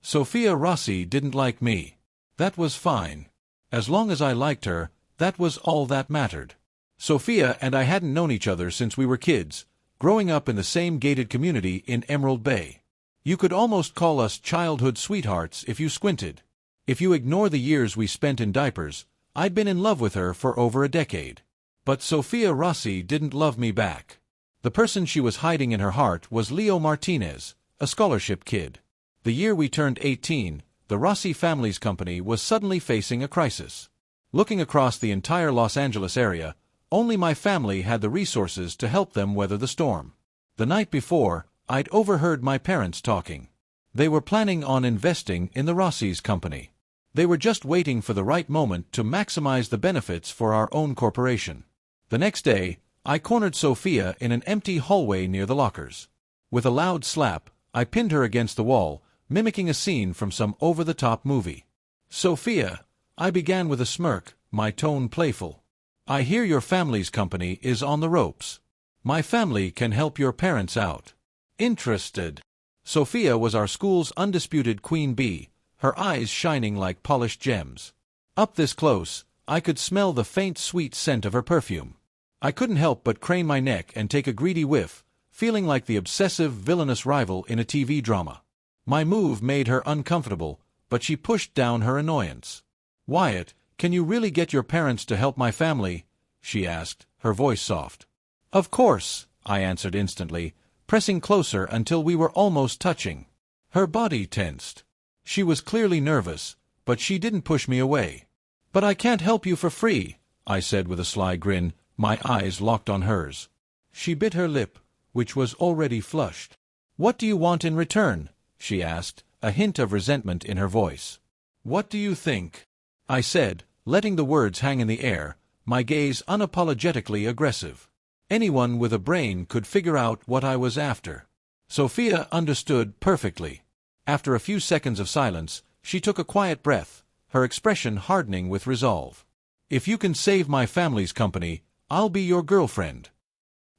Sophia Rossi didn't like me. That was fine. As long as I liked her, that was all that mattered. Sophia and I hadn't known each other since we were kids, growing up in the same gated community in Emerald Bay. You could almost call us childhood sweethearts if you squinted. If you ignore the years we spent in diapers, I'd been in love with her for over a decade. But Sophia Rossi didn't love me back. The person she was hiding in her heart was Leo Martinez, a scholarship kid. The year we turned 18, the Rossi family's company was suddenly facing a crisis. Looking across the entire Los Angeles area, only my family had the resources to help them weather the storm. The night before, I'd overheard my parents talking. They were planning on investing in the Rossi's company. They were just waiting for the right moment to maximize the benefits for our own corporation. The next day, I cornered Sophia in an empty hallway near the lockers. With a loud slap, I pinned her against the wall, mimicking a scene from some over-the-top movie. "Sophia," I began with a smirk, my tone playful. "I hear your family's company is on the ropes. My family can help your parents out." "Interested?" Sophia was our school's undisputed queen bee, her eyes shining like polished gems. Up this close, I could smell the faint sweet scent of her perfume. I couldn't help but crane my neck and take a greedy whiff, feeling like the obsessive villainous rival in a TV drama. My move made her uncomfortable, but she pushed down her annoyance. "Wyatt, can you really get your parents to help my family?" she asked, her voice soft. "Of course," I answered instantly, pressing closer until we were almost touching. Her body tensed. She was clearly nervous, but she didn't push me away. "But I can't help you for free," I said with a sly grin, my eyes locked on hers. She bit her lip, which was already flushed. "What do you want in return?" she asked, a hint of resentment in her voice. "What do you think?" I said, letting the words hang in the air, my gaze unapologetically aggressive. Anyone with a brain could figure out what I was after. Sophia understood perfectly. After a few seconds of silence, she took a quiet breath, her expression hardening with resolve. "If you can save my family's company, I'll be your girlfriend."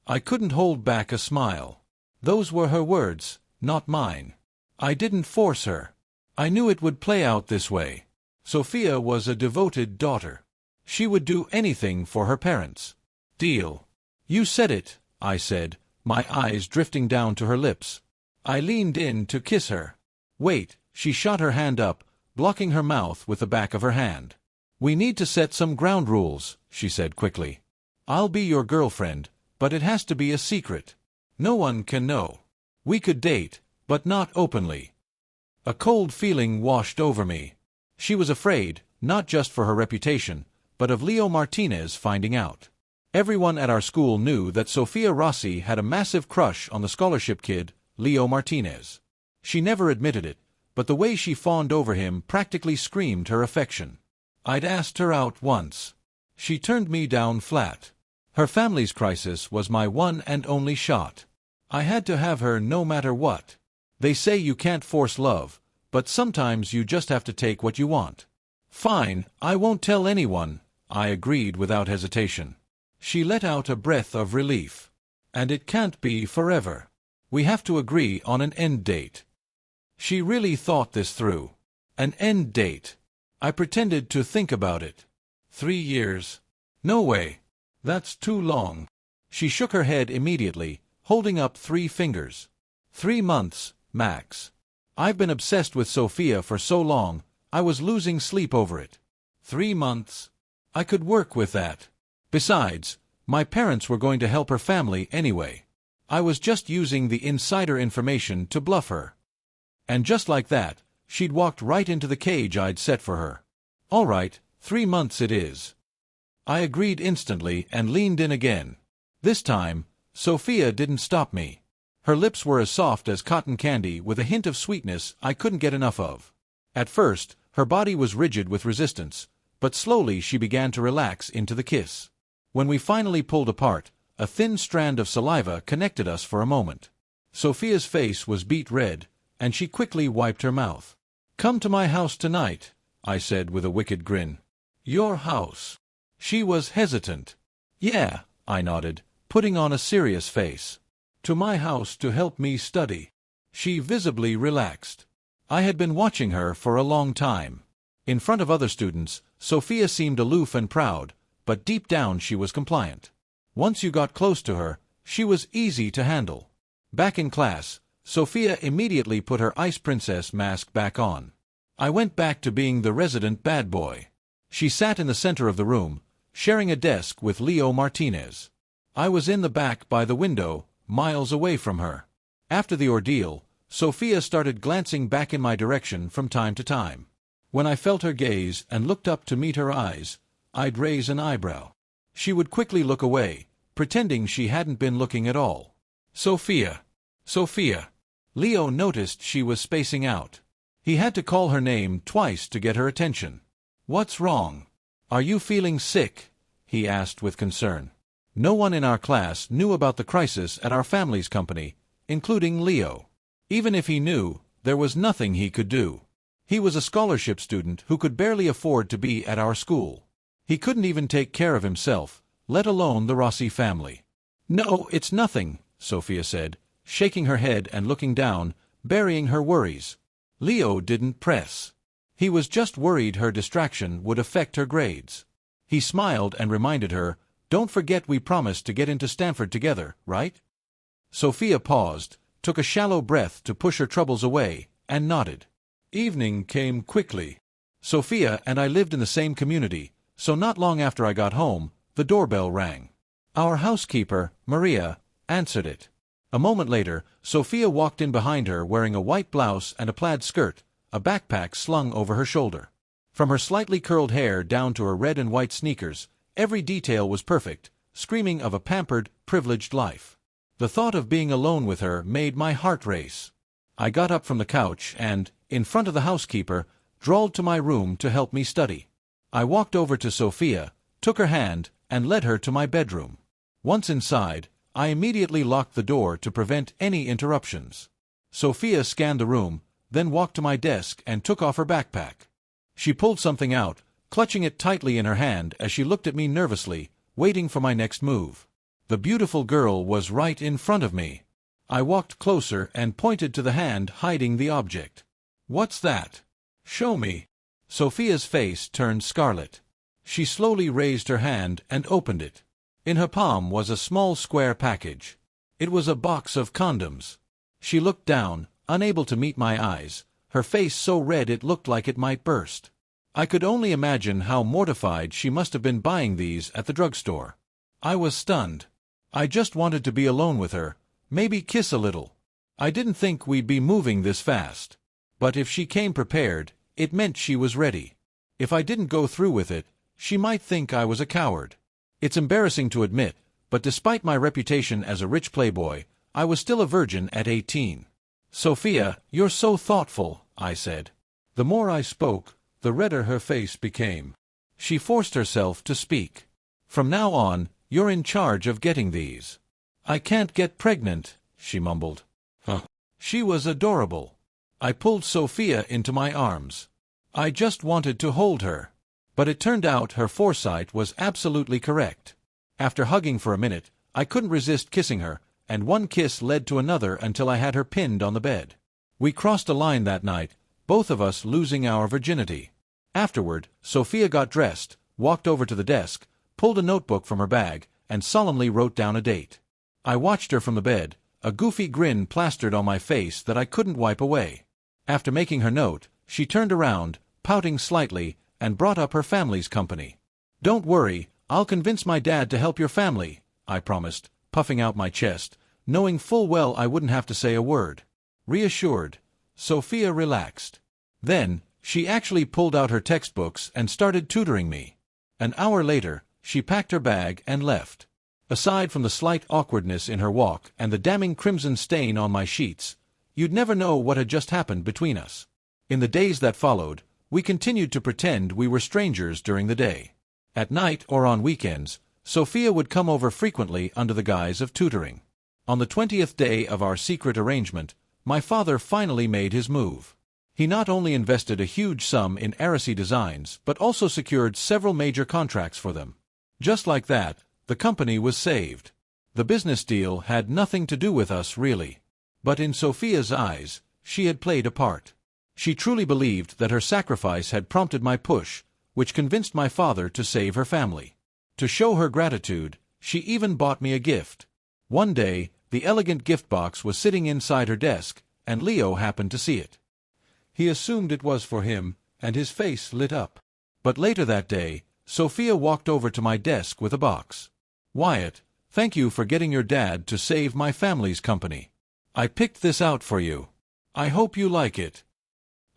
I couldn't hold back a smile. Those were her words, not mine. I didn't force her. I knew it would play out this way. Sophia was a devoted daughter. She would do anything for her parents. "Deal." "You said it," I said, my eyes drifting down to her lips. I leaned in to kiss her. "Wait," she shot her hand up, blocking her mouth with the back of her hand. "We need to set some ground rules," she said quickly. "I'll be your girlfriend, but it has to be a secret. No one can know. We could date, but not openly." A cold feeling washed over me. She was afraid, not just for her reputation, but of Leo Martinez finding out. Everyone at our school knew that Sophia Rossi had a massive crush on the scholarship kid, Leo Martinez. She never admitted it, but the way she fawned over him practically screamed her affection. I'd asked her out once. She turned me down flat. Her family's crisis was my one and only shot. I had to have her no matter what. They say you can't force love, but sometimes you just have to take what you want. "Fine, I won't tell anyone," I agreed without hesitation. She let out a breath of relief. "And it can't be forever. We have to agree on an end date." She really thought this through. An end date. I pretended to think about it. 3 years. No way. That's too long. She shook her head immediately, holding up 3 fingers. 3 months, max. I've been obsessed with Sophia for so long, I was losing sleep over it. 3 months. I could work with that. Besides, my parents were going to help her family anyway. I was just using the insider information to bluff her. And just like that, she'd walked right into the cage I'd set for her. "All right, 3 months it is." I agreed instantly and leaned in again. This time, Sophia didn't stop me. Her lips were as soft as cotton candy with a hint of sweetness I couldn't get enough of. At first, her body was rigid with resistance, but slowly she began to relax into the kiss. When we finally pulled apart, a thin strand of saliva connected us for a moment. Sophia's face was beet red, and she quickly wiped her mouth. "Come to my house tonight," I said with a wicked grin. "Your house?" She was hesitant. "Yeah," I nodded, putting on a serious face. "To my house to help me study." She visibly relaxed. I had been watching her for a long time. In front of other students, Sophia seemed aloof and proud, but deep down she was compliant. Once you got close to her, she was easy to handle. Back in class, Sophia immediately put her Ice Princess mask back on. I went back to being the resident bad boy. She sat in the center of the room, sharing a desk with Leo Martinez. I was in the back by the window, miles away from her. After the ordeal, Sophia started glancing back in my direction from time to time. When I felt her gaze and looked up to meet her eyes, I'd raise an eyebrow. She would quickly look away, pretending she hadn't been looking at all. Sophia. Sophia. Leo noticed she was spacing out. He had to call her name twice to get her attention. What's wrong? Are you feeling sick? He asked with concern. No one in our class knew about the crisis at our family's company, including Leo. Even if he knew, there was nothing he could do. He was a scholarship student who could barely afford to be at our school. He couldn't even take care of himself, let alone the Rossi family. No, it's nothing, Sophia said, shaking her head and looking down, burying her worries. Leo didn't press. He was just worried her distraction would affect her grades. He smiled and reminded her, "Don't forget we promised to get into Stanford together, right?" Sophia paused, took a shallow breath to push her troubles away, and nodded. Evening came quickly. Sophia and I lived in the same community, so not long after I got home, the doorbell rang. Our housekeeper, Maria, answered it. A moment later, Sophia walked in behind her wearing a white blouse and a plaid skirt, a backpack slung over her shoulder. From her slightly curled hair down to her red and white sneakers, every detail was perfect, screaming of a pampered, privileged life. The thought of being alone with her made my heart race. I got up from the couch and, in front of the housekeeper, drawled to my room to help me study. I walked over to Sophia, took her hand, and led her to my bedroom. Once inside, I immediately locked the door to prevent any interruptions. Sophia scanned the room, then walked to my desk and took off her backpack. She pulled something out, clutching it tightly in her hand as she looked at me nervously, waiting for my next move. The beautiful girl was right in front of me. I walked closer and pointed to the hand hiding the object. "What's that? Show me." Sophia's face turned scarlet. She slowly raised her hand and opened it. In her palm was a small square package. It was a box of condoms. She looked down, unable to meet my eyes, her face so red it looked like it might burst. I could only imagine how mortified she must have been buying these at the drugstore. I was stunned. I just wanted to be alone with her, maybe kiss a little. I didn't think we'd be moving this fast. But if she came prepared, it meant she was ready. If I didn't go through with it, she might think I was a coward. It's embarrassing to admit, but despite my reputation as a rich playboy, I was still a virgin at 18. "Sophia, you're so thoughtful," I said. The more I spoke, the redder her face became. She forced herself to speak. "From now on, you're in charge of getting these." "I can't get pregnant," she mumbled. Huh. She was adorable. I pulled Sophia into my arms. I just wanted to hold her. But it turned out her foresight was absolutely correct. After hugging for a minute, I couldn't resist kissing her, and one kiss led to another until I had her pinned on the bed. We crossed a line that night, both of us losing our virginity. Afterward, Sophia got dressed, walked over to the desk, pulled a notebook from her bag, and solemnly wrote down a date. I watched her from the bed, a goofy grin plastered on my face that I couldn't wipe away. After making her note, she turned around, pouting slightly, and brought up her family's company. "Don't worry, I'll convince my dad to help your family," I promised, puffing out my chest, knowing full well I wouldn't have to say a word. Reassured, Sophia relaxed. Then, she actually pulled out her textbooks and started tutoring me. An hour later, she packed her bag and left. Aside from the slight awkwardness in her walk and the damning crimson stain on my sheets, you'd never know what had just happened between us. In the days that followed, we continued to pretend we were strangers during the day. At night or on weekends, Sophia would come over frequently under the guise of tutoring. On the 20th day of our secret arrangement, my father finally made his move. He not only invested a huge sum in Aracy Designs, but also secured several major contracts for them. Just like that, the company was saved. The business deal had nothing to do with us, really. But in Sophia's eyes, she had played a part. She truly believed that her sacrifice had prompted my push, which convinced my father to save her family. To show her gratitude, she even bought me a gift. One day, the elegant gift box was sitting inside her desk, and Leo happened to see it. He assumed it was for him, and his face lit up. But later that day, Sophia walked over to my desk with a box. "Wyatt, thank you for getting your dad to save my family's company. I picked this out for you. I hope you like it."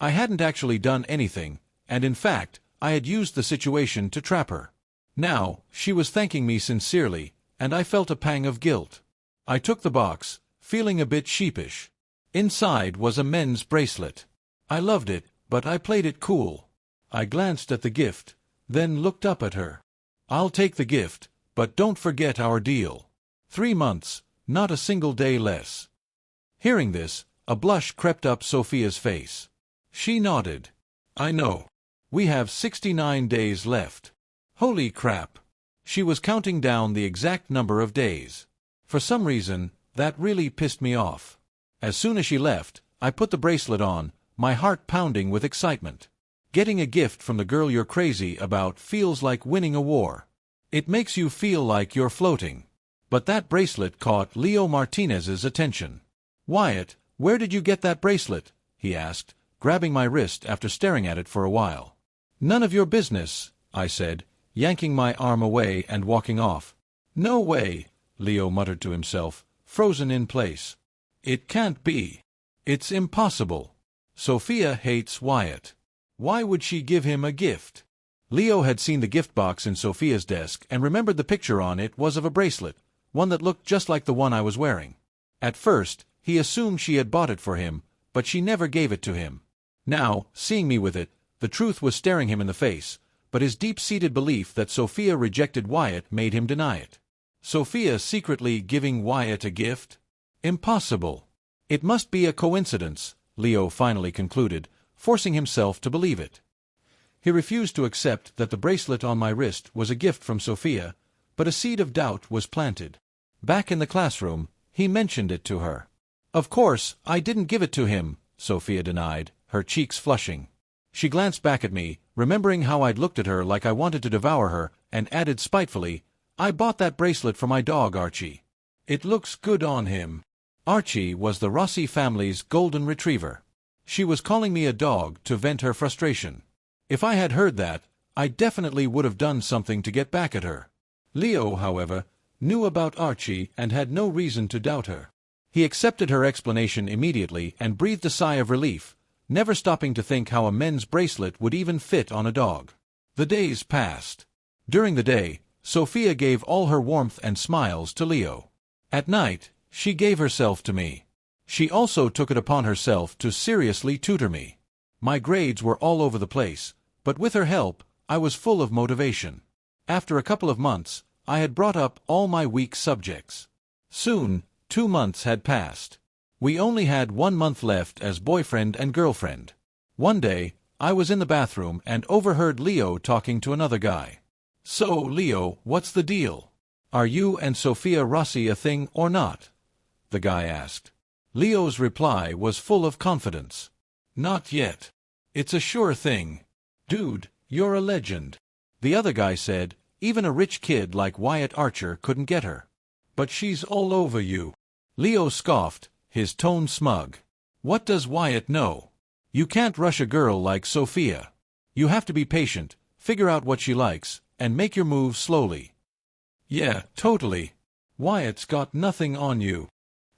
I hadn't actually done anything, and in fact, I had used the situation to trap her. Now, she was thanking me sincerely, and I felt a pang of guilt. I took the box, feeling a bit sheepish. Inside was a men's bracelet. I loved it, but I played it cool. I glanced at the gift, then looked up at her. "I'll take the gift, but don't forget our deal. 3 months, not a single day less." Hearing this, a blush crept up Sophia's face. She nodded. "I know. We have 69 days left." Holy crap! She was counting down the exact number of days. For some reason, that really pissed me off. As soon as she left, I put the bracelet on, my heart pounding with excitement. Getting a gift from the girl you're crazy about feels like winning a war. It makes you feel like you're floating. But that bracelet caught Leo Martinez's attention. "Wyatt, where did you get that bracelet?" he asked, grabbing my wrist after staring at it for a while. "None of your business," I said, yanking my arm away and walking off. "No way," Leo muttered to himself, frozen in place. "It can't be. It's impossible. Sophia hates Wyatt. Why would she give him a gift?" Leo had seen the gift box in Sophia's desk and remembered the picture on it was of a bracelet, one that looked just like the one I was wearing. At first, he assumed she had bought it for him, but she never gave it to him. Now, seeing me with it, the truth was staring him in the face, but his deep-seated belief that Sophia rejected Wyatt made him deny it. Sophia secretly giving Wyatt a gift? Impossible. It must be a coincidence, Leo finally concluded, forcing himself to believe it. He refused to accept that the bracelet on my wrist was a gift from Sophia, but a seed of doubt was planted. Back in the classroom, he mentioned it to her. "Of course, I didn't give it to him," Sophia denied, her cheeks flushing. She glanced back at me, remembering how I'd looked at her like I wanted to devour her, and added spitefully, "I bought that bracelet for my dog, Archie. It looks good on him." Archie was the Rossi family's golden retriever. She was calling me a dog to vent her frustration. If I had heard that, I definitely would have done something to get back at her. Leo, however, knew about Archie and had no reason to doubt her. He accepted her explanation immediately and breathed a sigh of relief, never stopping to think how a men's bracelet would even fit on a dog. The days passed. During the day, Sophia gave all her warmth and smiles to Leo. At night, she gave herself to me. She also took it upon herself to seriously tutor me. My grades were all over the place, but with her help, I was full of motivation. After a couple of months, I had brought up all my weak subjects. Soon, 2 months had passed. We only had 1 month left as boyfriend and girlfriend. One day, I was in the bathroom and overheard Leo talking to another guy. "So, Leo, what's the deal? Are you and Sophia Rossi a thing or not?" the guy asked. Leo's reply was full of confidence. "Not yet. It's a sure thing. Dude, you're a legend." The other guy said, "Even a rich kid like Wyatt Archer couldn't get her." "But she's all over you." Leo scoffed, his tone smug. "What does Wyatt know? You can't rush a girl like Sophia. You have to be patient, figure out what she likes, and make your moves slowly." "Yeah, totally. Wyatt's got nothing on you."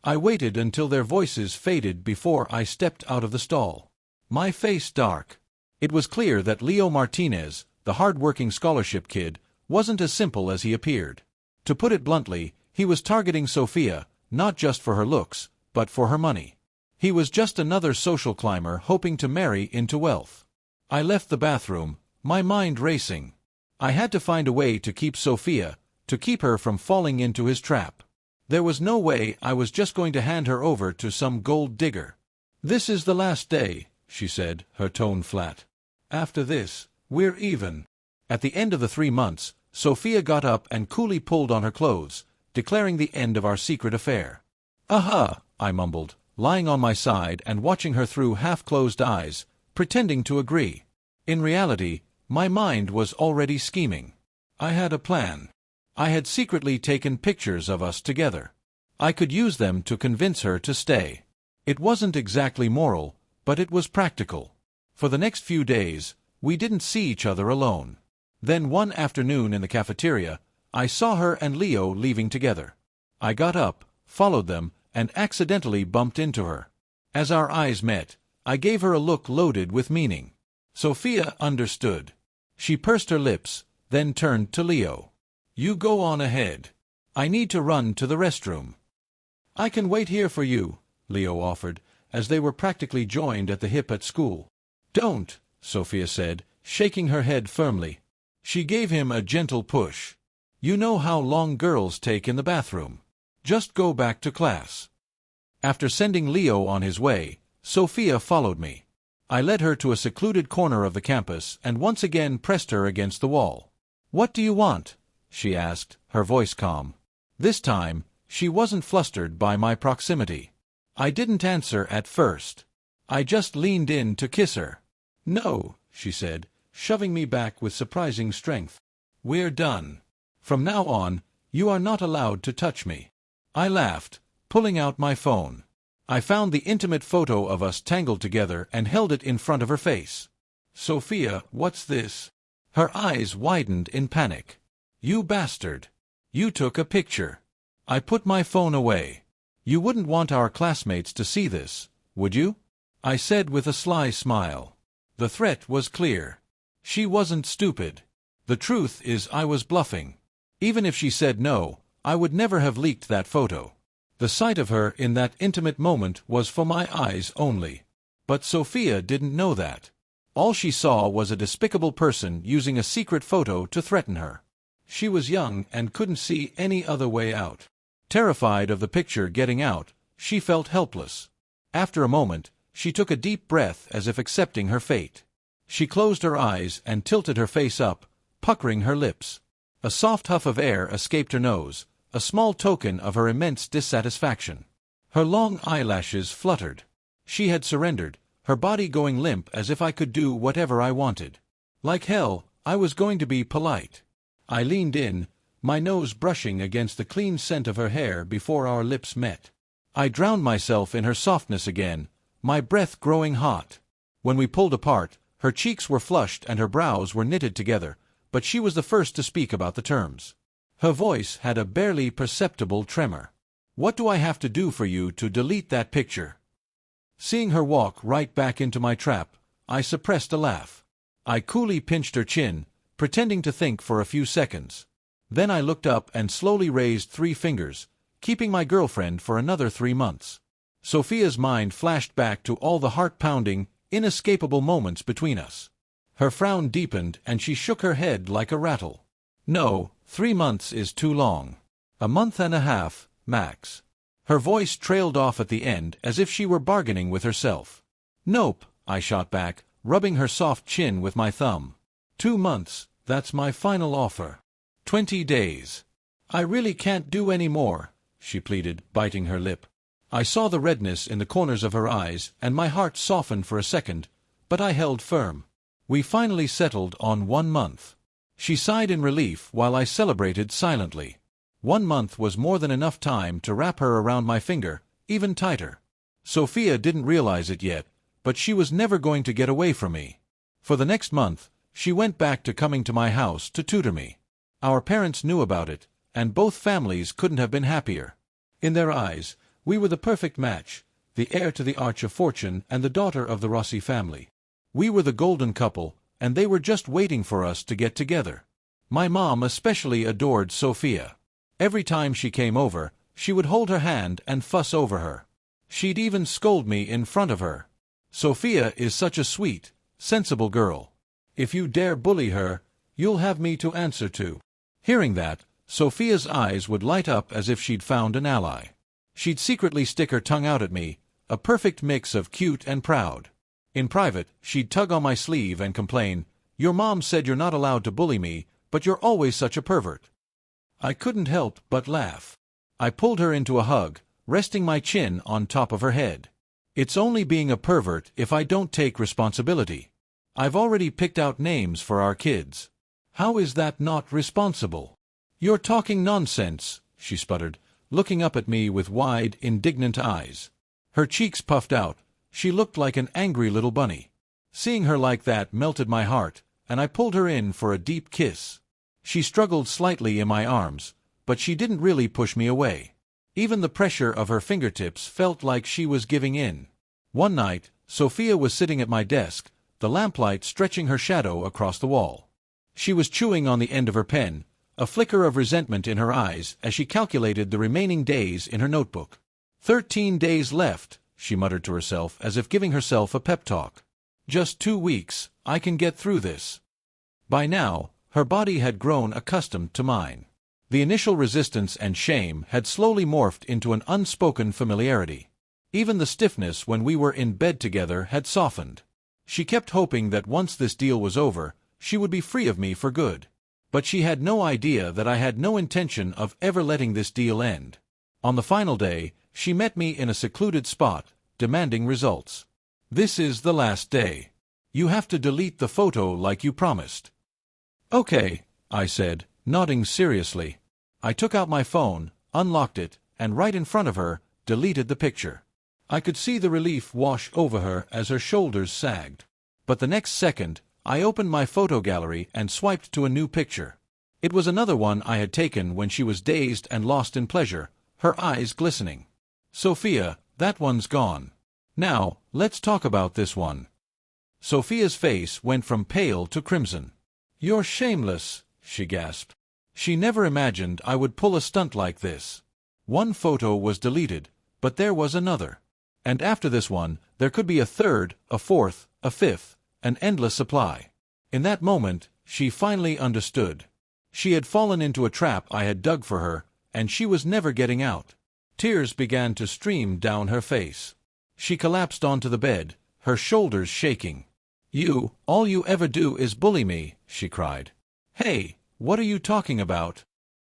I waited until their voices faded before I stepped out of the stall. My face dark. It was clear that Leo Martinez, the hard-working scholarship kid, wasn't as simple as he appeared. To put it bluntly, he was targeting Sophia, not just for her looks, but for her money. He was just another social climber hoping to marry into wealth. I left the bathroom, my mind racing. I had to find a way to keep Sophia, to keep her from falling into his trap. There was no way I was just going to hand her over to some gold digger. "This is the last day," she said, her tone flat. "After this, we're even." At the end of the 3 months, Sophia got up and coolly pulled on her clothes, declaring the end of our secret affair. "Aha," I mumbled, lying on my side and watching her through half-closed eyes, pretending to agree. In reality, my mind was already scheming. I had a plan. I had secretly taken pictures of us together. I could use them to convince her to stay. It wasn't exactly moral, but it was practical. For the next few days, we didn't see each other alone. Then one afternoon in the cafeteria, I saw her and Leo leaving together. I got up, followed them, and accidentally bumped into her. As our eyes met, I gave her a look loaded with meaning. Sophia understood. She pursed her lips, then turned to Leo. "You go on ahead. I need to run to the restroom." "I can wait here for you," Leo offered, as they were practically joined at the hip at school. "Don't," Sophia said, shaking her head firmly. She gave him a gentle push. "You know how long girls take in the bathroom. Just go back to class." After sending Leo on his way, Sophia followed me. I led her to a secluded corner of the campus and once again pressed her against the wall. "What do you want?" she asked, her voice calm. This time, she wasn't flustered by my proximity. I didn't answer at first. I just leaned in to kiss her. "No," she said, shoving me back with surprising strength. "We're done. From now on, you are not allowed to touch me." I laughed, pulling out my phone. I found the intimate photo of us tangled together and held it in front of her face. "Sophia, what's this?" Her eyes widened in panic. "You bastard! You took a picture." I put my phone away. "You wouldn't want our classmates to see this, would you?" I said with a sly smile. The threat was clear. She wasn't stupid. The truth is I was bluffing. Even if she said no, I would never have leaked that photo. The sight of her in that intimate moment was for my eyes only. But Sophia didn't know that. All she saw was a despicable person using a secret photo to threaten her. She was young and couldn't see any other way out. Terrified of the picture getting out, she felt helpless. After a moment, she took a deep breath as if accepting her fate. She closed her eyes and tilted her face up, puckering her lips. A soft huff of air escaped her nose, a small token of her immense dissatisfaction. Her long eyelashes fluttered. She had surrendered, her body going limp as if I could do whatever I wanted. Like hell, I was going to be polite. I leaned in, my nose brushing against the clean scent of her hair before our lips met. I drowned myself in her softness again, my breath growing hot. When we pulled apart, her cheeks were flushed and her brows were knitted together, but she was the first to speak about the terms. Her voice had a barely perceptible tremor. "What do I have to do for you to delete that picture?" Seeing her walk right back into my trap, I suppressed a laugh. I coolly pinched her chin, pretending to think for a few seconds. Then I looked up and slowly raised 3 fingers, keeping my girlfriend for another 3 months. Sophia's mind flashed back to all the heart-pounding, inescapable moments between us. Her frown deepened and she shook her head like a rattle. "No, 3 months is too long. A month and a half, max." Her voice trailed off at the end as if she were bargaining with herself. "Nope," I shot back, rubbing her soft chin with my thumb. 2 months, that's my final offer. 20 days. "I really can't do any more," she pleaded, biting her lip. I saw the redness in the corners of her eyes, and my heart softened for a second, but I held firm. We finally settled on 1 month. She sighed in relief while I celebrated silently. 1 month was more than enough time to wrap her around my finger, even tighter. Sophia didn't realize it yet, but she was never going to get away from me. For the next month, she went back to coming to my house to tutor me. Our parents knew about it, and both families couldn't have been happier. In their eyes, we were the perfect match, the heir to the Arch of Fortune and the daughter of the Rossi family. We were the golden couple, and they were just waiting for us to get together. My mom especially adored Sophia. Every time she came over, she would hold her hand and fuss over her. She'd even scold me in front of her. "Sophia is such a sweet, sensible girl. If you dare bully her, you'll have me to answer to." Hearing that, Sophia's eyes would light up as if she'd found an ally. She'd secretly stick her tongue out at me, a perfect mix of cute and proud. In private, she'd tug on my sleeve and complain, "Your mom said you're not allowed to bully me, but you're always such a pervert." I couldn't help but laugh. I pulled her into a hug, resting my chin on top of her head. It's only being a pervert if I don't take responsibility. I've already picked out names for our kids. How is that not responsible? You're talking nonsense, she sputtered, looking up at me with wide, indignant eyes. Her cheeks puffed out. She looked like an angry little bunny. Seeing her like that melted my heart, and I pulled her in for a deep kiss. She struggled slightly in my arms, but she didn't really push me away. Even the pressure of her fingertips felt like she was giving in. One night, Sophia was sitting at my desk, the lamplight stretching her shadow across the wall. She was chewing on the end of her pen, a flicker of resentment in her eyes as she calculated the remaining days in her notebook. 13 days left, she muttered to herself as if giving herself a pep talk. Just 2 weeks, I can get through this. By now, her body had grown accustomed to mine. The initial resistance and shame had slowly morphed into an unspoken familiarity. Even the stiffness when we were in bed together had softened. She kept hoping that once this deal was over, she would be free of me for good. But she had no idea that I had no intention of ever letting this deal end. On the final day, she met me in a secluded spot, demanding results. This is the last day. You have to delete the photo like you promised. Okay, I said, nodding seriously. I took out my phone, unlocked it, and right in front of her, deleted the picture. I could see the relief wash over her as her shoulders sagged. But the next second, I opened my photo gallery and swiped to a new picture. It was another one I had taken when she was dazed and lost in pleasure, her eyes glistening. Sophia, that one's gone. Now, let's talk about this one. Sophia's face went from pale to crimson. You're shameless, she gasped. She never imagined I would pull a stunt like this. One photo was deleted, but there was another. And after this one, there could be a third, a fourth, a fifth, an endless supply. In that moment, she finally understood. She had fallen into a trap I had dug for her, and she was never getting out. Tears began to stream down her face. She collapsed onto the bed, her shoulders shaking. All you ever do is bully me, she cried. Hey, what are you talking about?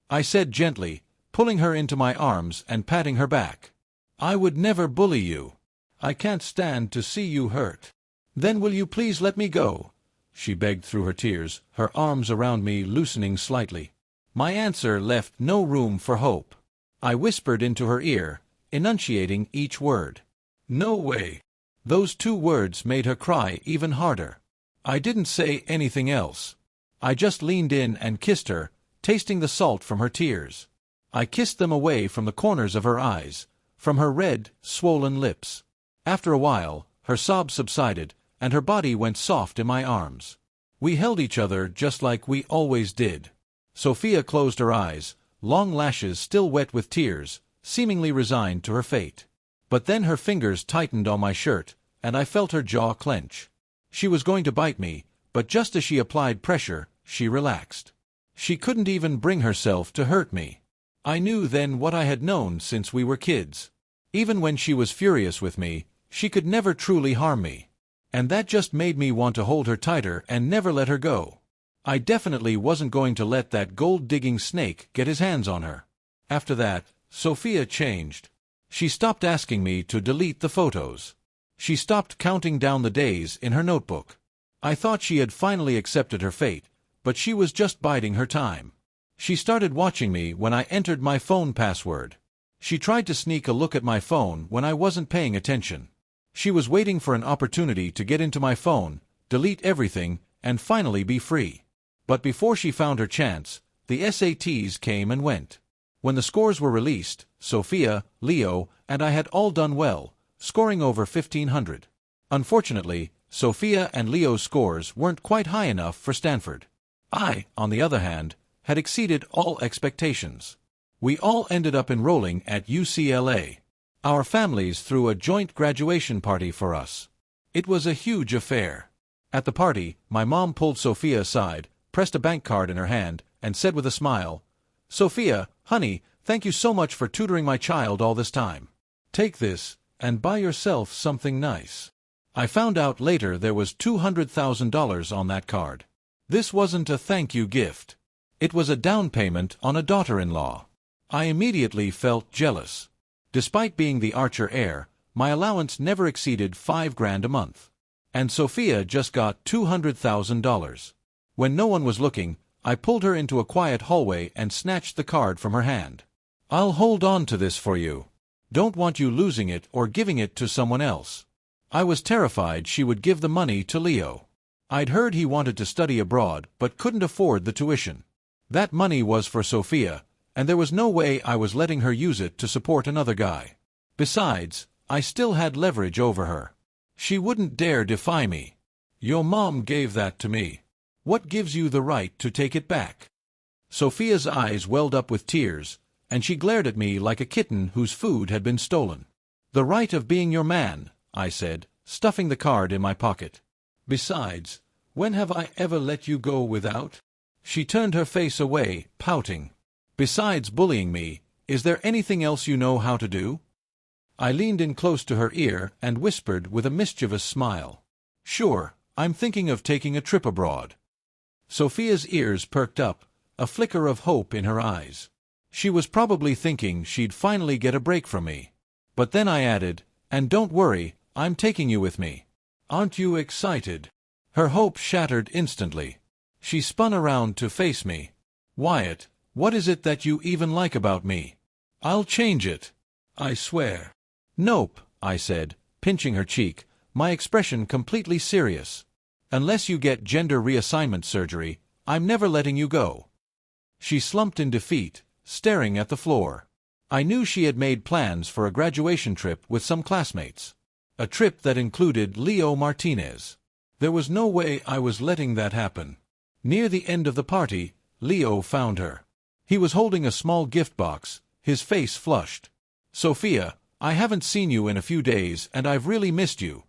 I said gently, pulling her into my arms and patting her back. I would never bully you. I can't stand to see you hurt. Then will you please let me go? She begged through her tears, her arms around me loosening slightly. My answer left no room for hope. I whispered into her ear, enunciating each word. No way. Those 2 words made her cry even harder. I didn't say anything else. I just leaned in and kissed her, tasting the salt from her tears. I kissed them away from the corners of her eyes, from her red, swollen lips. After a while, her sobs subsided, and her body went soft in my arms. We held each other just like we always did. Sophia closed her eyes, long lashes still wet with tears, seemingly resigned to her fate. But then her fingers tightened on my shirt, and I felt her jaw clench. She was going to bite me, but just as she applied pressure, she relaxed. She couldn't even bring herself to hurt me. I knew then what I had known since we were kids. Even when she was furious with me, she could never truly harm me. And that just made me want to hold her tighter and never let her go. I definitely wasn't going to let that gold-digging snake get his hands on her. After that, Sophia changed. She stopped asking me to delete the photos. She stopped counting down the days in her notebook. I thought she had finally accepted her fate, but she was just biding her time. She started watching me when I entered my phone password. She tried to sneak a look at my phone when I wasn't paying attention. She was waiting for an opportunity to get into my phone, delete everything, and finally be free. But before she found her chance, the SATs came and went. When the scores were released, Sophia, Leo, and I had all done well, scoring over 1,500. Unfortunately, Sophia and Leo's scores weren't quite high enough for Stanford. I, on the other hand, had exceeded all expectations. We all ended up enrolling at UCLA. Our families threw a joint graduation party for us. It was a huge affair. At the party, my mom pulled Sophia aside, pressed a bank card in her hand, and said with a smile, "Sophia, honey, thank you so much for tutoring my child all this time. Take this, and buy yourself something nice." I found out later there was $200,000 on that card. This wasn't a thank you gift. It was a down payment on a daughter-in-law. I immediately felt jealous. Despite being the Archer heir, My allowance never exceeded $5,000 a month. And Sophia just got $200,000. When no one was looking, I pulled her into a quiet hallway and snatched the card from her hand. "I'll hold on to this for you. Don't want you losing it or giving it to someone else." I was terrified she would give the money to Leo. I'd heard he wanted to study abroad but couldn't afford the tuition. That money was for Sophia, and there was no way I was letting her use it to support another guy. Besides, I still had leverage over her. She wouldn't dare defy me. "Your mom gave that to me. What gives you the right to take it back?" Sophia's eyes welled up with tears, and she glared at me like a kitten whose food had been stolen. "The right of being your man," I said, stuffing the card in my pocket. "Besides, when have I ever let you go without?" She turned her face away, pouting. "Besides bullying me, is there anything else you know how to do?" I leaned in close to her ear and whispered with a mischievous smile. "Sure, I'm thinking of taking a trip abroad." Sophia's ears perked up, a flicker of hope in her eyes. She was probably thinking she'd finally get a break from me. But then I added, "And don't worry, I'm taking you with me. Aren't you excited?" Her hope shattered instantly. She spun around to face me. "Wyatt, what is it that you even like about me? I'll change it. I swear." "Nope," I said, pinching her cheek, my expression completely serious. "Unless you get gender reassignment surgery, I'm never letting you go." She slumped in defeat, staring at the floor. I knew she had made plans for a graduation trip with some classmates. A trip that included Leo Martinez. There was no way I was letting that happen. Near the end of the party, Leo found her. He was holding a small gift box, his face flushed. "Sophia, I haven't seen you in a few days and I've really missed you."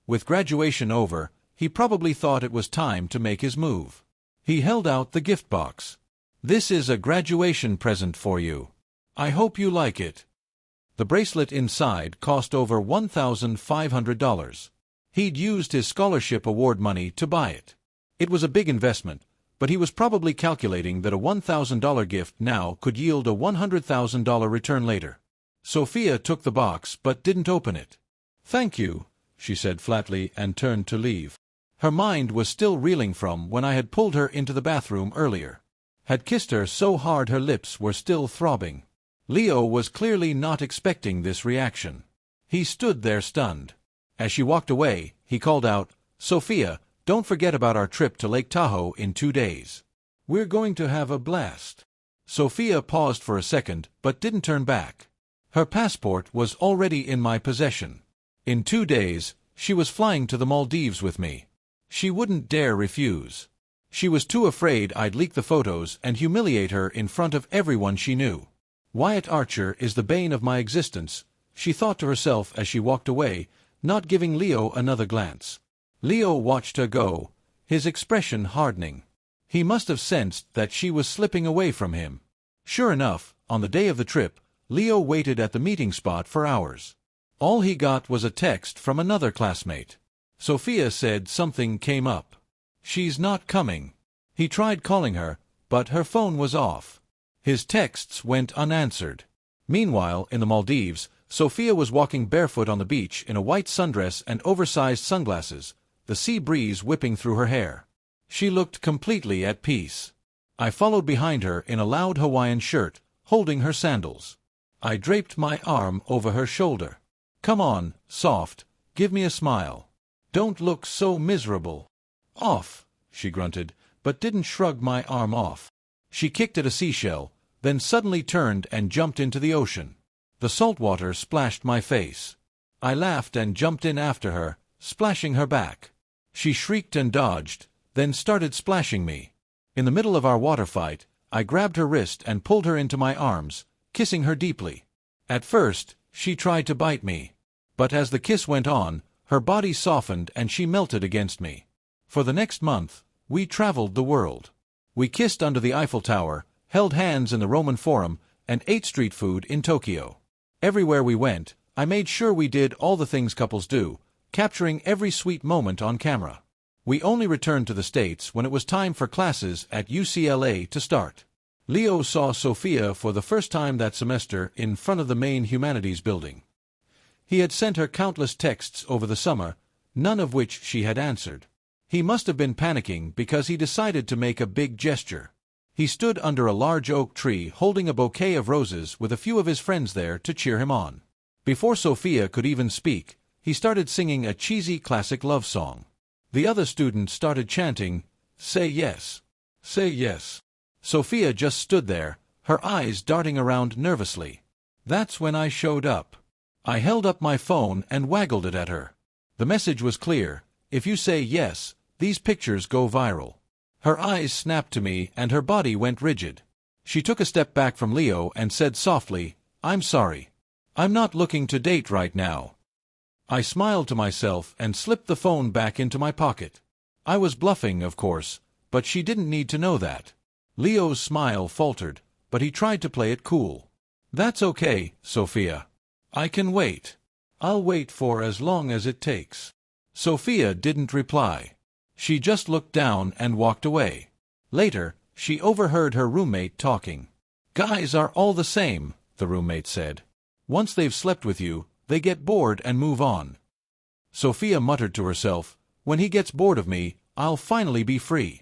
With graduation over, he probably thought it was time to make his move. He held out the gift box. "This is a graduation present for you. I hope you like it." The bracelet inside cost over $1,500. He'd used his scholarship award money to buy it. It was a big investment, but he was probably calculating that a $1,000 gift now could yield a $100,000 return later. Sophia took the box but didn't open it. "Thank you," she said flatly and turned to leave. Her mind was still reeling from when I had pulled her into the bathroom earlier. Had kissed her so hard her lips were still throbbing. Leo was clearly not expecting this reaction. He stood there stunned. As she walked away, he called out, "Sophia, don't forget about our trip to Lake Tahoe in 2 days. We're going to have a blast." Sophia paused for a second, but didn't turn back. Her passport was already in my possession. In 2 days, she was flying to the Maldives with me. She wouldn't dare refuse. She was too afraid I'd leak the photos and humiliate her in front of everyone she knew. "Wyatt Archer is the bane of my existence," she thought to herself as she walked away, not giving Leo another glance. Leo watched her go, his expression hardening. He must have sensed that she was slipping away from him. Sure enough, on the day of the trip, Leo waited at the meeting spot for hours. All he got was a text from another classmate. Sophia said something came up. "She's not coming." He tried calling her, but her phone was off. His texts went unanswered. Meanwhile, in the Maldives, Sophia was walking barefoot on the beach in a white sundress and oversized sunglasses, the sea breeze whipping through her hair. She looked completely at peace. I followed behind her in a loud Hawaiian shirt, holding her sandals. I draped my arm over her shoulder. "Come on, soft, give me a smile. Don't look so miserable." "Off," she grunted, but didn't shrug my arm off. She kicked at a seashell, then suddenly turned and jumped into the ocean. The salt water splashed my face. I laughed and jumped in after her, splashing her back. She shrieked and dodged, then started splashing me. In the middle of our water fight, I grabbed her wrist and pulled her into my arms, kissing her deeply. At first, she tried to bite me. But as the kiss went on, her body softened and she melted against me. For the next month, we traveled the world. We kissed under the Eiffel Tower, held hands in the Roman Forum, and ate street food in Tokyo. Everywhere we went, I made sure we did all the things couples do, capturing every sweet moment on camera. We only returned to the States when it was time for classes at UCLA to start. Leo saw Sophia for the first time that semester in front of the main humanities building. He had sent her countless texts over the summer, none of which she had answered. He must have been panicking because he decided to make a big gesture. He stood under a large oak tree holding a bouquet of roses with a few of his friends there to cheer him on. Before Sophia could even speak, he started singing a cheesy classic love song. The other students started chanting, "Say yes. Say yes." Sophia just stood there, her eyes darting around nervously. That's when I showed up. I held up my phone and waggled it at her. The message was clear: if you say yes, these pictures go viral. Her eyes snapped to me and her body went rigid. She took a step back from Leo and said softly, "I'm sorry. I'm not looking to date right now." I smiled to myself and slipped the phone back into my pocket. I was bluffing, of course, but she didn't need to know that. Leo's smile faltered, but he tried to play it cool. "That's okay, Sophia. I can wait. I'll wait for as long as it takes." Sophia didn't reply. She just looked down and walked away. Later, she overheard her roommate talking. "Guys are all the same," the roommate said. "Once they've slept with you, they get bored and move on." Sophia muttered to herself, "When he gets bored of me, I'll finally be free."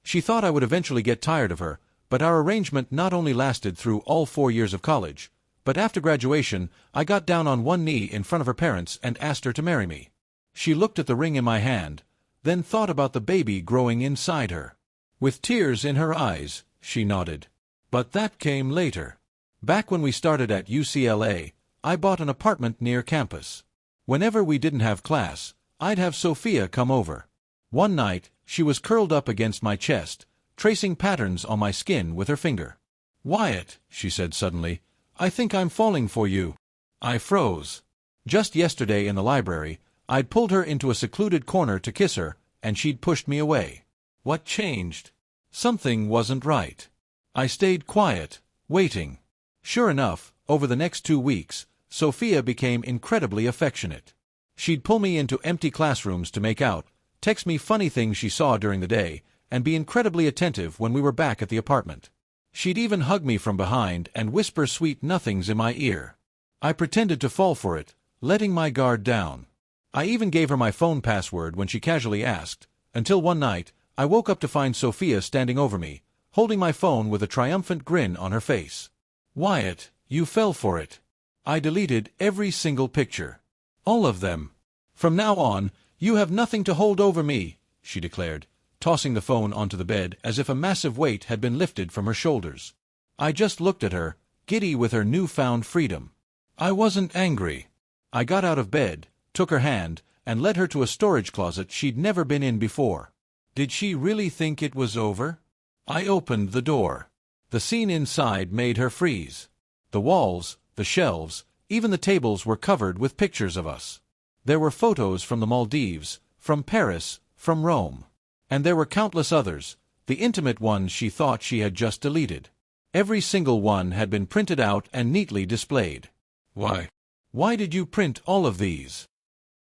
She thought I would eventually get tired of her, but our arrangement not only lasted through all 4 years of college, but after graduation, I got down on one knee in front of her parents and asked her to marry me. She looked at the ring in my hand, then thought about the baby growing inside her. With tears in her eyes, she nodded. But that came later. Back when we started at UCLA, I bought an apartment near campus. Whenever we didn't have class, I'd have Sophia come over. One night, she was curled up against my chest, tracing patterns on my skin with her finger. "Wyatt," she said suddenly, "I think I'm falling for you." I froze. Just yesterday in the library, I'd pulled her into a secluded corner to kiss her, and she'd pushed me away. What changed? Something wasn't right. I stayed quiet, waiting. Sure enough, over the next 2 weeks, Sophia became incredibly affectionate. She'd pull me into empty classrooms to make out, text me funny things she saw during the day, and be incredibly attentive when we were back at the apartment. She'd even hug me from behind and whisper sweet nothings in my ear. I pretended to fall for it, letting my guard down. I even gave her my phone password when she casually asked, until one night, I woke up to find Sophia standing over me, holding my phone with a triumphant grin on her face. "Wyatt, you fell for it." I deleted every single picture. All of them. "From now on, you have nothing to hold over me," she declared, tossing the phone onto the bed as if a massive weight had been lifted from her shoulders. I just looked at her, giddy with her newfound freedom. I wasn't angry. I got out of bed, took her hand, and led her to a storage closet she'd never been in before. Did she really think it was over? I opened the door. The scene inside made her freeze. The walls, the shelves, even the tables were covered with pictures of us. There were photos from the Maldives, from Paris, from Rome. And there were countless others, the intimate ones she thought she had just deleted. Every single one had been printed out and neatly displayed. "Why? Why did you print all of these?"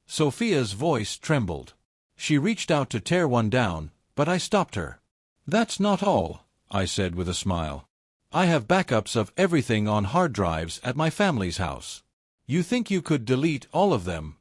Sophia's voice trembled. She reached out to tear one down, but I stopped her. "That's not all," I said with a smile. "I have backups of everything on hard drives at my family's house. You think you could delete all of them?"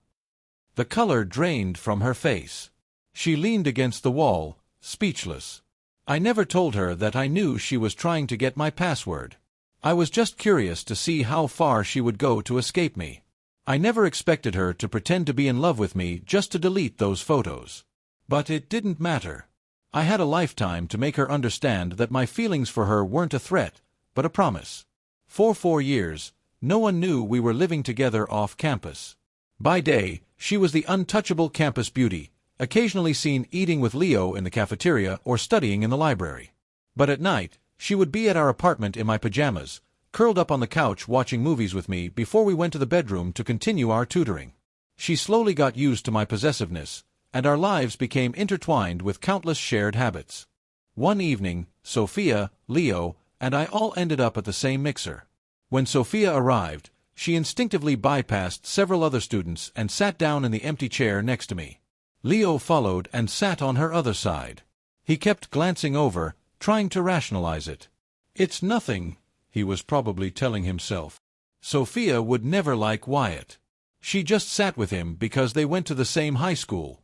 The color drained from her face. She leaned against the wall, speechless. I never told her that I knew she was trying to get my password. I was just curious to see how far she would go to escape me. I never expected her to pretend to be in love with me just to delete those photos. But it didn't matter. I had a lifetime to make her understand that my feelings for her weren't a threat, but a promise. For 4 years, no one knew we were living together off campus. By day, she was the untouchable campus beauty, occasionally seen eating with Leo in the cafeteria or studying in the library. But at night, she would be at our apartment in my pajamas, curled up on the couch watching movies with me before we went to the bedroom to continue our tutoring. She slowly got used to my possessiveness, and our lives became intertwined with countless shared habits. One evening, Sophia, Leo, and I all ended up at the same mixer. When Sophia arrived, she instinctively bypassed several other students and sat down in the empty chair next to me. Leo followed and sat on her other side. He kept glancing over, trying to rationalize it. "It's nothing," he was probably telling himself. "Sophia would never like Wyatt. She just sat with him because they went to the same high school.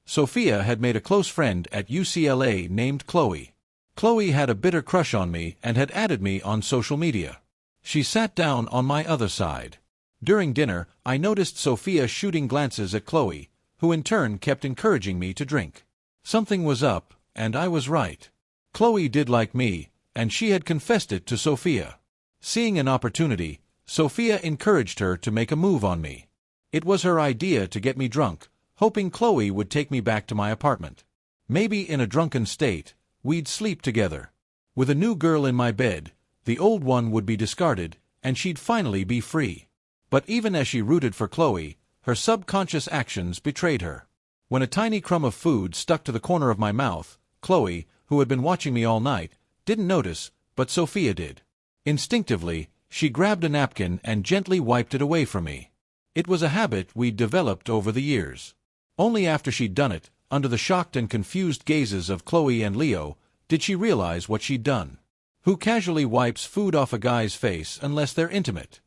Sophia had made a close friend at UCLA named Chloe. Chloe had a bitter crush on me and had added me on social media. She sat down on my other side. During dinner, I noticed Sophia shooting glances at Chloe, who in turn kept encouraging me to drink. Something was up, and I was right. Chloe did like me, and she had confessed it to Sophia. Seeing an opportunity, Sophia encouraged her to make a move on me. It was her idea to get me drunk, hoping Chloe would take me back to my apartment. Maybe in a drunken state, we'd sleep together. With a new girl in my bed, the old one would be discarded, and she'd finally be free. But even as she rooted for Chloe, her subconscious actions betrayed her. When a tiny crumb of food stuck to the corner of my mouth, Chloe, who had been watching me all night, didn't notice, but Sophia did. Instinctively, she grabbed a napkin and gently wiped it away from me. It was a habit we'd developed over the years. Only after she'd done it, under the shocked and confused gazes of Chloe and Leo, did she realize what she'd done. Who casually wipes food off a guy's face unless they're intimate?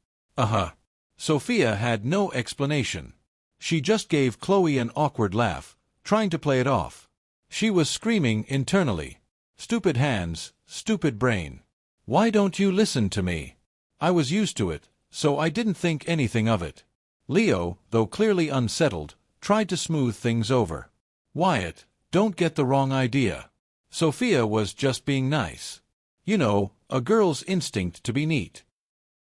Sophia had no explanation. She just gave Chloe an awkward laugh, trying to play it off. She was screaming internally. Stupid hands, stupid brain. Why don't you listen to me? I was used to it, so I didn't think anything of it. Leo, though clearly unsettled, tried to smooth things over. Wyatt, don't get the wrong idea. Sophia was just being nice. You know, a girl's instinct to be neat.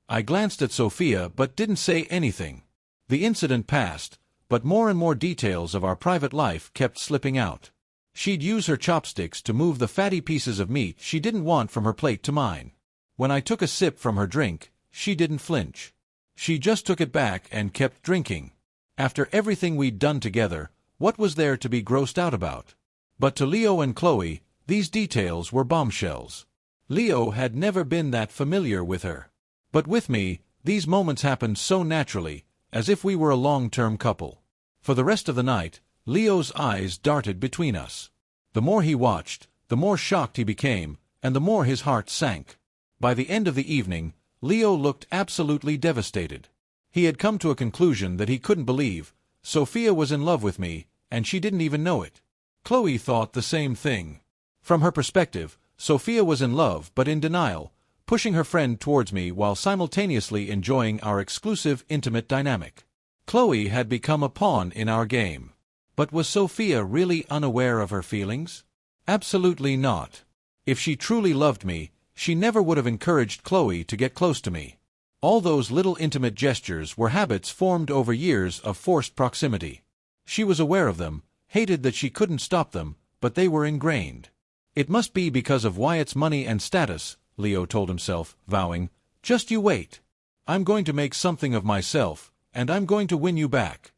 I glanced at Sophia but didn't say anything. The incident passed, but more and more details of our private life kept slipping out. She'd use her chopsticks to move the fatty pieces of meat she didn't want from her plate to mine. When I took a sip from her drink, she didn't flinch. She just took it back and kept drinking. After everything we'd done together, what was there to be grossed out about? But to Leo and Chloe, these details were bombshells. Leo had never been that familiar with her. But with me, these moments happened so naturally, as if we were a long-term couple. For the rest of the night, Leo's eyes darted between us. The more he watched, the more shocked he became, and the more his heart sank. By the end of the evening, Leo looked absolutely devastated. He had come to a conclusion that he couldn't believe. Sophia was in love with me, and she didn't even know it. Chloe thought the same thing. From her perspective, Sophia was in love but in denial, pushing her friend towards me while simultaneously enjoying our exclusive intimate dynamic. Chloe had become a pawn in our game. But was Sophia really unaware of her feelings? Absolutely not. If she truly loved me, she never would have encouraged Chloe to get close to me. All those little intimate gestures were habits formed over years of forced proximity. She was aware of them, hated that she couldn't stop them, but they were ingrained. It must be because of Wyatt's money and status, Leo told himself, vowing, "Just you wait. I'm going to make something of myself, and I'm going to win you back."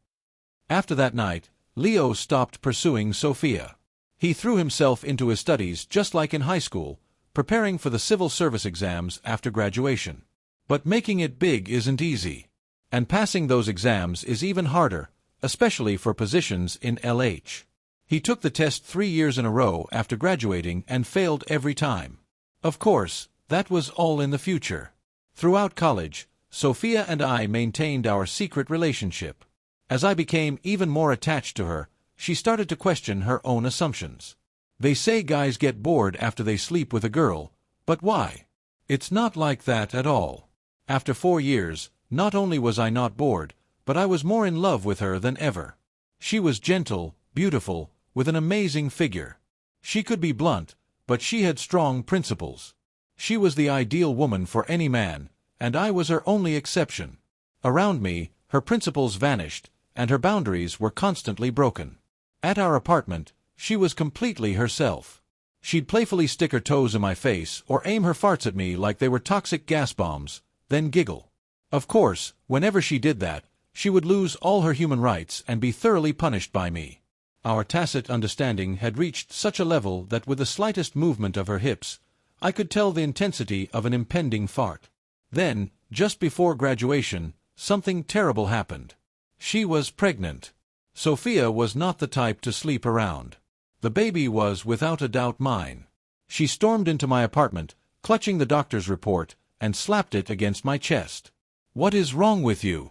After that night, Leo stopped pursuing Sophia. He threw himself into his studies just like in high school, preparing for the civil service exams after graduation. But making it big isn't easy. And passing those exams is even harder, especially for positions in LH. He took the test 3 years in a row after graduating and failed every time. Of course, that was all in the future. Throughout college, Sophia and I maintained our secret relationship. As I became even more attached to her, she started to question her own assumptions. They say guys get bored after they sleep with a girl, but why? It's not like that at all. After 4 years, not only was I not bored, but I was more in love with her than ever. She was gentle, beautiful, with an amazing figure. She could be blunt, but she had strong principles. She was the ideal woman for any man, and I was her only exception. Around me, her principles vanished, and her boundaries were constantly broken. At our apartment, she was completely herself. She'd playfully stick her toes in my face or aim her farts at me like they were toxic gas bombs, then giggle. Of course, whenever she did that, she would lose all her human rights and be thoroughly punished by me. Our tacit understanding had reached such a level that with the slightest movement of her hips, I could tell the intensity of an impending fart. Then, just before graduation, something terrible happened. She was pregnant. Sophia was not the type to sleep around. The baby was without a doubt mine. She stormed into my apartment, clutching the doctor's report, and slapped it against my chest. "What is wrong with you?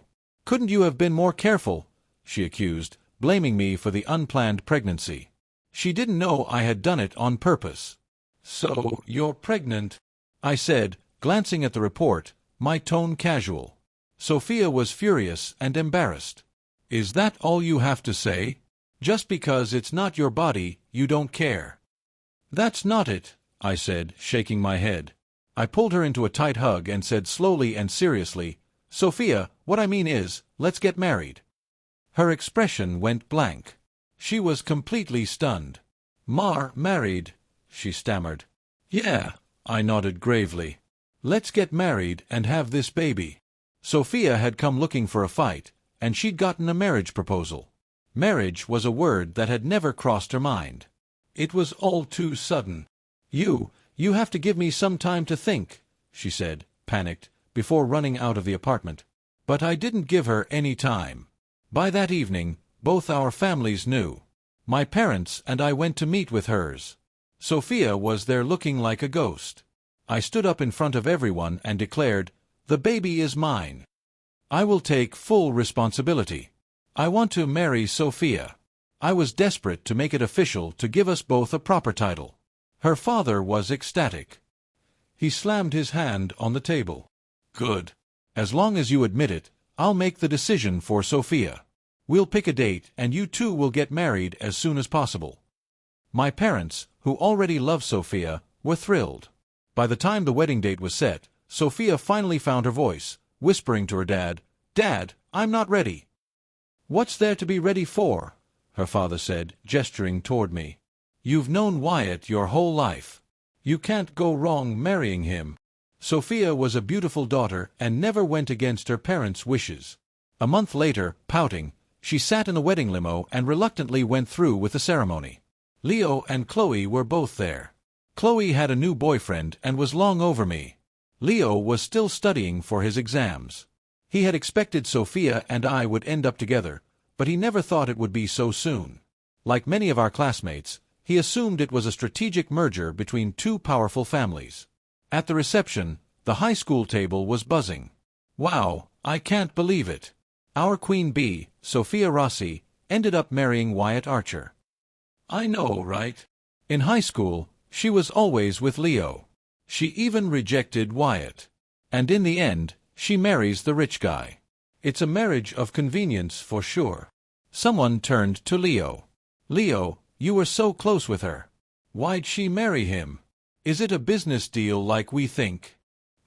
Couldn't you have been more careful? She accused, blaming me for the unplanned pregnancy. She didn't know I had done it on purpose. So, you're pregnant? I said, glancing at the report, my tone casual. Sophia was furious and embarrassed. Is that all you have to say? Just because it's not your body, you don't care. That's not it, I said, shaking my head. I pulled her into a tight hug and said slowly and seriously, Sophia, what I mean is, let's get married. Her expression went blank. She was completely stunned. Married, she stammered. Yeah, I nodded gravely. Let's get married and have this baby. Sophia had come looking for a fight, and she'd gotten a marriage proposal. Marriage was a word that had never crossed her mind. It was all too sudden. You have to give me some time to think, she said, panicked, before running out of the apartment. But I didn't give her any time. By that evening, both our families knew. My parents and I went to meet with hers. Sophia was there looking like a ghost. I stood up in front of everyone and declared, the baby is mine. I will take full responsibility. I want to marry Sophia. I was desperate to make it official to give us both a proper title. Her father was ecstatic. He slammed his hand on the table. Good. As long as you admit it, I'll make the decision for Sophia. We'll pick a date and you two will get married as soon as possible. My parents, who already loved Sophia, were thrilled. By the time the wedding date was set, Sophia finally found her voice, whispering to her dad, Dad, I'm not ready. What's there to be ready for? Her father said, gesturing toward me. You've known Wyatt your whole life. You can't go wrong marrying him. Sophia was a beautiful daughter and never went against her parents' wishes. A month later, pouting, she sat in a wedding limo and reluctantly went through with the ceremony. Leo and Chloe were both there. Chloe had a new boyfriend and was long over me. Leo was still studying for his exams. He had expected Sophia and I would end up together, but he never thought it would be so soon. Like many of our classmates, he assumed it was a strategic merger between two powerful families. At the reception, the high school table was buzzing. Wow, I can't believe it. Our queen bee, Sophia Rossi, ended up marrying Wyatt Archer. I know, right? In high school, she was always with Leo. She even rejected Wyatt. And in the end, she marries the rich guy. It's a marriage of convenience for sure. Someone turned to Leo. Leo, you were so close with her. Why'd she marry him? Is it a business deal like we think?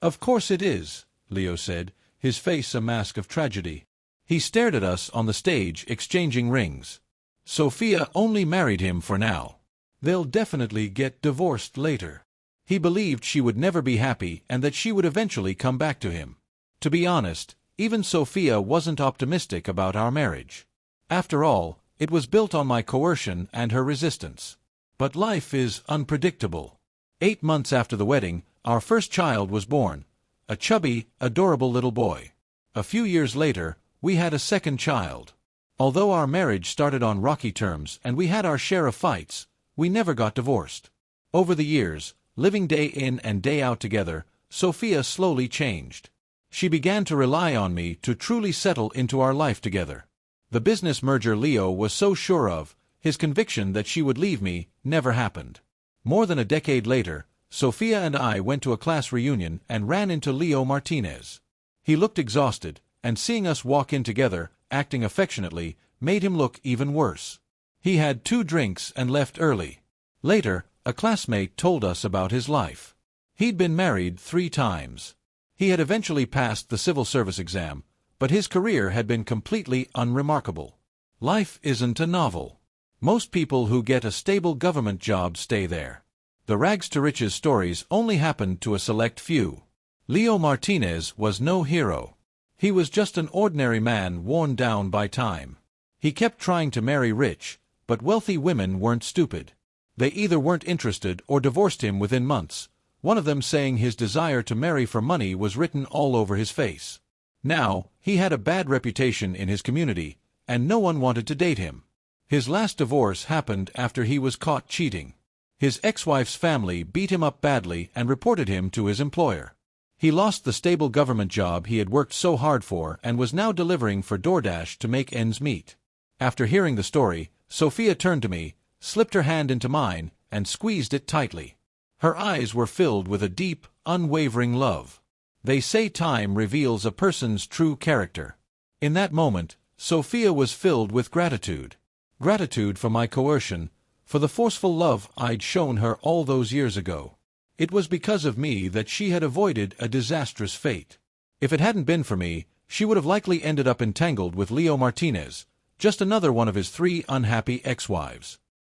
Of course it is, Leo said, his face a mask of tragedy. He stared at us on the stage, exchanging rings. Sophia only married him for now. They'll definitely get divorced later. He believed she would never be happy and that she would eventually come back to him. To be honest, even Sophia wasn't optimistic about our marriage. After all, it was built on my coercion and her resistance. But life is unpredictable. 8 months after the wedding, our first child was born, a chubby, adorable little boy. A few years later, we had a second child. Although our marriage started on rocky terms and we had our share of fights, we never got divorced. Over the years, living day in and day out together, Sophia slowly changed. She began to rely on me to truly settle into our life together. The business merger Leo was so sure of, his conviction that she would leave me, never happened. More than a decade later, Sophia and I went to a class reunion and ran into Leo Martinez. He looked exhausted, and seeing us walk in together, acting affectionately, made him look even worse. He had 2 drinks and left early. Later, a classmate told us about his life. He'd been married 3 times. He had eventually passed the civil service exam, but his career had been completely unremarkable. Life isn't a novel. Most people who get a stable government job stay there. The rags-to-riches stories only happened to a select few. Leo Martinez was no hero. He was just an ordinary man worn down by time. He kept trying to marry rich, but wealthy women weren't stupid. They either weren't interested or divorced him within months, one of them saying his desire to marry for money was written all over his face. Now, he had a bad reputation in his community, and no one wanted to date him. His last divorce happened after he was caught cheating. His ex-wife's family beat him up badly and reported him to his employer. He lost the stable government job he had worked so hard for and was now delivering for DoorDash to make ends meet. After hearing the story, Sophia turned to me, slipped her hand into mine, and squeezed it tightly. Her eyes were filled with a deep, unwavering love. They say time reveals a person's true character. In that moment, Sophia was filled with gratitude. Gratitude for my coercion, for the forceful love I'd shown her all those years ago. It was because of me that she had avoided a disastrous fate. If it hadn't been for me, she would have likely ended up entangled with Leo Martinez, just another one of his 3 unhappy ex-wives.